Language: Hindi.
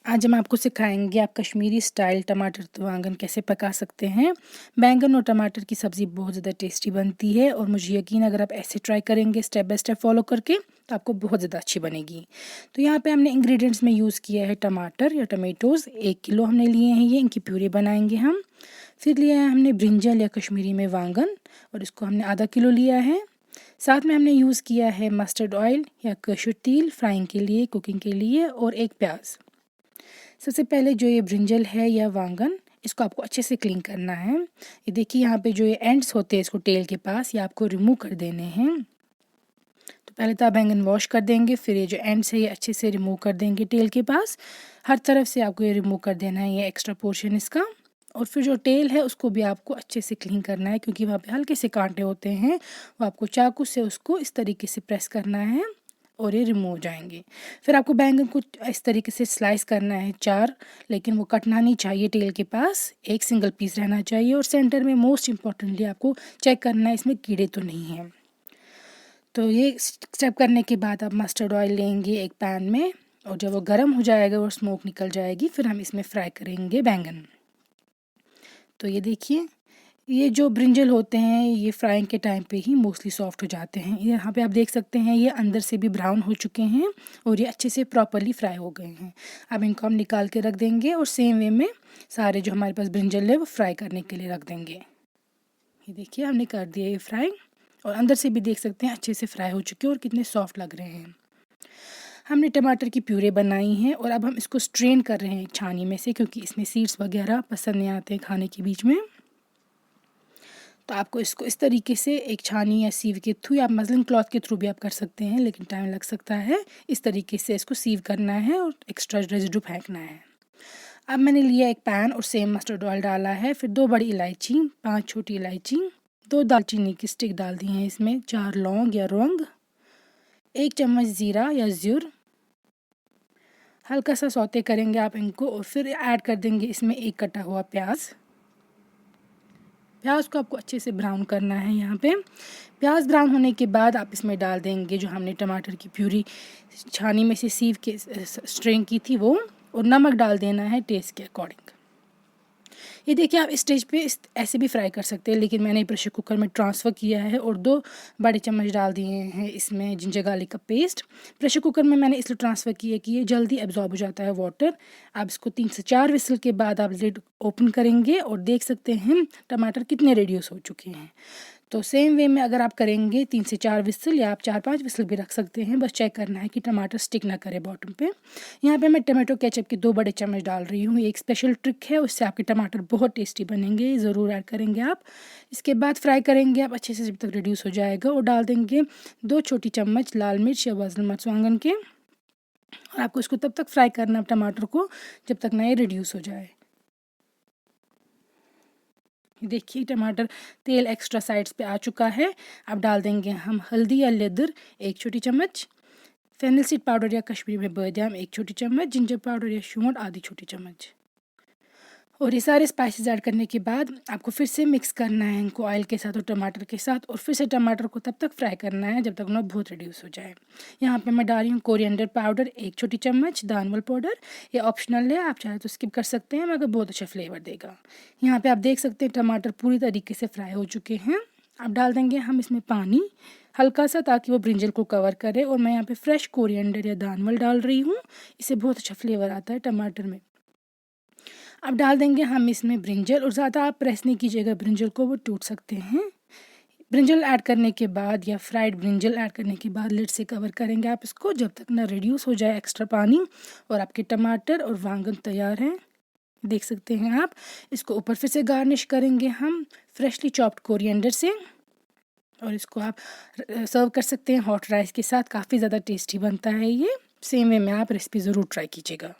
आज हम आपको सिखाएंगे आप कश्मीरी स्टाइल टमाटर तो बैंगन कैसे पका सकते हैं। बैंगन और टमाटर की सब्ज़ी बहुत ज़्यादा टेस्टी बनती है और मुझे यकीन अगर आप ऐसे ट्राई करेंगे स्टेप बाय स्टेप फॉलो करके तो आपको बहुत ज़्यादा अच्छी बनेगी। तो यहाँ पे हमने इंग्रेडिएंट्स में यूज़ किया है टमाटर या टमेटोज़ 1 किलो हमने लिए हैं, ये इनकी प्यूरी बनाएंगे हम। फिर लिया है हमने ब्रिंजल या कश्मीरी में बैंगन और इसको हमने आधा किलो लिया है। साथ में हमने यूज़ किया है मस्टर्ड ऑयल या कसूर तेल फ्राइंग के लिए, कुकिंग के लिए, और एक प्याज। सबसे पहले जो ये ब्रिंजल है या वांगन, इसको आपको अच्छे से क्लीन करना है। ये देखिए यहाँ पे जो ये एंड्स होते हैं इसको टेल के पास, ये आपको रिमूव कर देने हैं। तो पहले तो आप बैंगन वॉश कर देंगे, फिर ये जो एंड्स है ये अच्छे से रिमूव कर देंगे टेल के पास। हर तरफ से आपको ये रिमूव कर देना है ये एक्स्ट्रा पोर्शन इसका। और फिर जो टेल है उसको भी आपको अच्छे से क्लीन करना है, क्योंकि वहाँ पे हल्के से कांटे होते हैं, वो आपको चाकू से उसको इस तरीके से प्रेस करना है और ये रिमूव हो जाएंगे। फिर आपको बैंगन को इस तरीके से स्लाइस करना है 4, लेकिन वो कटना नहीं चाहिए, टेल के पास एक सिंगल पीस रहना चाहिए। और सेंटर में मोस्ट इम्पॉर्टेंटली आपको चेक करना है इसमें कीड़े तो नहीं हैं। तो ये स्टेप करने के बाद आप मस्टर्ड ऑयल लेंगे एक पैन में, और जब वो गर्म हो जाएगा और स्मोक निकल जाएगी फिर हम इसमें फ्राई करेंगे बैंगन। तो ये देखिए, ये जो ब्रिंजल होते हैं ये फ्राइंग के टाइम पे ही मोस्टली सॉफ्ट हो जाते हैं। यहाँ पे आप देख सकते हैं ये अंदर से भी ब्राउन हो चुके हैं और ये अच्छे से प्रॉपरली फ्राई हो गए हैं। अब इनको हम निकाल के रख देंगे और सेम वे में सारे जो हमारे पास ब्रिंजल है वो फ्राई करने के लिए रख देंगे। ये देखिए हमने कर दिया ये फ्राई, और अंदर से भी देख सकते हैं अच्छे से फ्राई हो चुके हैं और कितने सॉफ्ट लग रहे हैं। हमने टमाटर की प्यूरे बनाई हैं और अब हम इसको स्ट्रेन कर रहे हैं एक छानी में से, क्योंकि इसमें सीड्स वगैरह पसंद नहीं आते हैं खाने के बीच में। तो आपको इसको इस तरीके से एक छानी या सीव के थ्रू, या आप मसलिन क्लॉथ के थ्रू भी आप कर सकते हैं, लेकिन टाइम लग सकता है। इस तरीके से इसको सीव करना है और एक्स्ट्रा रेजिडू फेंकना है। अब मैंने लिया एक पैन और सेम मस्टर्ड ऑयल डाला है, फिर 2 बड़ी इलायची, 5 छोटी इलायची, 2 दालचीनी की स्टिक डाल दी हैं इसमें, 4 लौंग या लौंग, 1 चम्मच ज़ीरा या ज़्यूर। हल्का सा सौते करेंगे आप इनको और फिर ऐड कर देंगे इसमें एक कटा हुआ प्याज। प्याज को आपको अच्छे से ब्राउन करना है। यहाँ पे प्याज ब्राउन होने के बाद आप इसमें डाल देंगे जो हमने टमाटर की प्यूरी छानी में से सीव के स्ट्रेन की थी वो, और नमक डाल देना है टेस्ट के अकॉर्डिंग। ये देखिए आप इस स्टेज पे ऐसे भी फ्राई कर सकते हैं, लेकिन मैंने प्रेशर कुकर में ट्रांसफ़र किया है और 2 बड़े चम्मच डाल दिए हैं इसमें जिंजर गार्लिक का पेस्ट। प्रेशर कुकर में मैंने इसलिए ट्रांसफ़र किया कि ये जल्दी एब्जॉर्ब हो जाता है वाटर। अब इसको 3 से 4 विसल के बाद आप लिड ओपन करेंगे और देख सकते हैं टमाटर कितने रिड्यूस हो चुके हैं। तो सेम वे में अगर आप करेंगे 3 से 4 विसल, या आप 4-5 विसल भी रख सकते हैं, बस चेक करना है कि टमाटर स्टिक ना करे बॉटम पे। यहाँ पे मैं टमाटो केचप के 2 बड़े चम्मच डाल रही हूँ, ये एक स्पेशल ट्रिक है, उससे आपके टमाटर बहुत टेस्टी बनेंगे, ज़रूर ऐड करेंगे आप। इसके बाद फ्राई करेंगे आप अच्छे से जब तक रिड्यूस हो जाएगा, और डाल देंगे 2 छोटी चम्मच लाल मिर्च या वज़न मर्चांगन के, और आपको इसको तब तक फ्राई करना है टमाटर को जब तक ना ये रिड्यूस हो जाए। देखिए टमाटर तेल एक्स्ट्रा साइड्स पे आ चुका है। अब डाल देंगे हम हल्दी या लेदर 1 छोटी चम्मच, फेनल सीड पाउडर या कश्मीरी में बादाम 1 छोटी चम्मच, जिंजर पाउडर या शूंठ आधी छोटी चम्मच। और ये सारे स्पाइसेस ऐड करने के बाद आपको फिर से मिक्स करना है इनको ऑयल के साथ और टमाटर के साथ, और फिर से टमाटर को तब तक फ्राई करना है जब तक उन्हें बहुत रिड्यूस हो जाए। यहाँ पे मैं डाल रही हूँ कोरिएंडर पाउडर 1 छोटी चम्मच, दानवल पाउडर, ये ऑप्शनल है, आप चाहे तो स्किप कर सकते हैं, मगर बहुत अच्छा फ्लेवर देगा। यहाँ पे आप देख सकते हैं टमाटर पूरी तरीके से फ्राई हो चुके हैं। अब डाल देंगे हम इसमें पानी हल्का सा, ताकि वो ब्रिंजल को कवर करे, और मैं यहाँ पे फ्रेश कोरिएंडर या दानवल डाल रही हूँ, इससे बहुत अच्छा फ्लेवर आता है टमाटर में। अब डाल देंगे हम इसमें ब्रिंजल, और ज़्यादा आप प्रेस नहीं कीजिएगा ब्रिंजल को, वो टूट सकते हैं। ब्रिंजल ऐड करने के बाद या फ्राइड ब्रिंजल ऐड करने के बाद लिड से कवर करेंगे आप इसको जब तक ना रिड्यूस हो जाए एक्स्ट्रा पानी, और आपके टमाटर और वांगन तैयार हैं। देख सकते हैं आप। इसको ऊपर फिर से गार्निश करेंगे हम फ्रेशली चॉप्ड कोरिएंडर से, और इसको आप सर्व कर सकते हैं हॉट राइस के साथ, काफ़ी ज़्यादा टेस्टी बनता है ये। सेम वे में आप रेसिपी ज़रूर ट्राई कीजिएगा।